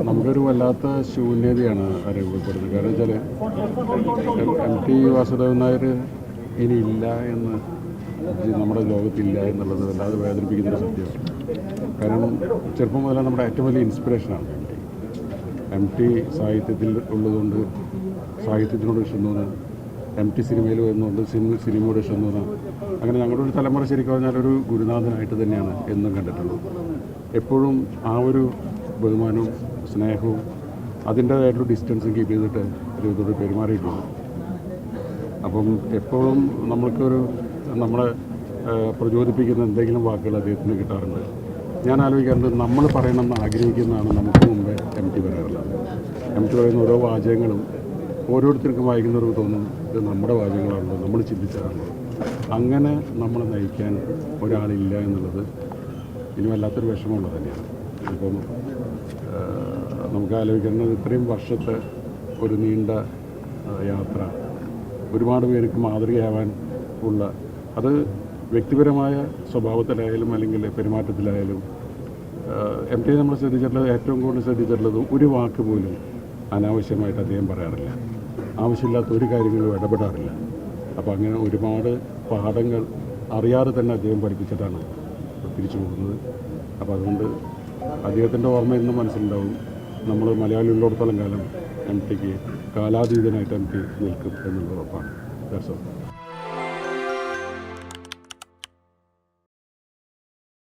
നമുക്കൊരു വല്ലാത്ത ശൂന്യതയാണ് അനുഭവപ്പെടുന്നത്. കാരണം വെച്ചാൽ MT വാസുദേവൻ നായർ ഇനി ഇല്ല എന്ന് നമ്മുടെ ലോകത്തില്ല എന്നുള്ളത് വല്ലാതെ വേദനിപ്പിക്കുന്നൊരു സത്യമാണ്. കാരണം ചെറുപ്പം മുതലേ നമ്മുടെ ഏറ്റവും വലിയ ഇൻസ്പിറേഷനാണ് MT സാഹിത്യത്തിൽ ഉള്ളതുകൊണ്ട് സാഹിത്യത്തിനോട് ഇഷ്ടം തോന്നുന്നത്, MT സിനിമയിൽ വരുന്നുണ്ട് സിനിമയോട് ഇഷ്ടം തോന്നുന്നത്. അങ്ങനെ ഞങ്ങളുടെ ഒരു തലമുറ ശരിക്കും പറഞ്ഞാൽ ഒരു ഗുരുനാഥനായിട്ട് തന്നെയാണ് എന്നും കണ്ടിട്ടുള്ളത്. എപ്പോഴും ആ ഒരു ബഹുമാനവും സ്നേഹവും അതിൻ്റേതായിട്ടുള്ള ഡിസ്റ്റൻസും കീപ്പ് ചെയ്തിട്ട് ഇതോട് പെരുമാറിയിട്ടുണ്ട്. അപ്പം എപ്പോഴും നമ്മൾക്കൊരു നമ്മളെ പ്രചോദിപ്പിക്കുന്ന എന്തെങ്കിലും വാക്കുകൾ അദ്ദേഹത്തിന് കിട്ടാറുണ്ട്. ഞാൻ ആലോചിക്കാറുണ്ട്, നമ്മൾ പറയണമെന്ന് ആഗ്രഹിക്കുന്നതാണ് നമുക്ക് മുമ്പേ MT പറയാറുള്ളത്. MT പറയുന്ന ഓരോ വാചകങ്ങളും ഓരോരുത്തർക്കും വായിക്കുന്നവർക്ക് തോന്നും ഇത് നമ്മുടെ വാചകങ്ങളാണല്ലോ, നമ്മൾ ചിന്തിച്ചാണല്ലോ. അങ്ങനെ നമ്മളെ നയിക്കാൻ ഒരാളില്ല എന്നുള്ളത് ഇനി വല്ലാത്തൊരു വിഷമമുള്ളത് തന്നെയാണ്. ഇപ്പം നമുക്ക് ആലോചിക്കുന്നത് ഇത്രയും വർഷത്തെ ഒരു നീണ്ട യാത്ര ഒരുപാട് പേർക്ക് മാതൃകയാവാൻ ഉള്ള, അത് വ്യക്തിപരമായ സ്വഭാവത്തിലായാലും അല്ലെങ്കിൽ പെരുമാറ്റത്തിലായാലും MT നമ്മൾ ശ്രദ്ധിച്ചിട്ടുള്ളത്, ഏറ്റവും കൂടുതൽ ശ്രദ്ധിച്ചിട്ടുള്ളത് ഒരു വാക്ക് പോലും അനാവശ്യമായിട്ട് അദ്ദേഹം പറയാറില്ല. ആവശ്യമില്ലാത്ത ഒരു കാര്യങ്ങളും ഇടപെടാറില്ല. അപ്പോൾ അങ്ങനെ ഒരുപാട് പാഠങ്ങൾ അറിയാതെ തന്നെ അദ്ദേഹം പഠിപ്പിച്ചിട്ടാണ് തിരിച്ചു പോകുന്നത്. അപ്പോൾ അതുകൊണ്ട് അദ്ദേഹത്തിൻ്റെ ഓർമ്മ എന്നും മനസ്സിലുണ്ടാവും. നമ്മൾ മലയാളികളിലോടത്തോളം കാലം MTക്ക് കാലാതീതനായിട്ട് MT നിൽക്കും എന്നുള്ളത് ഉറപ്പാണ്. That's all.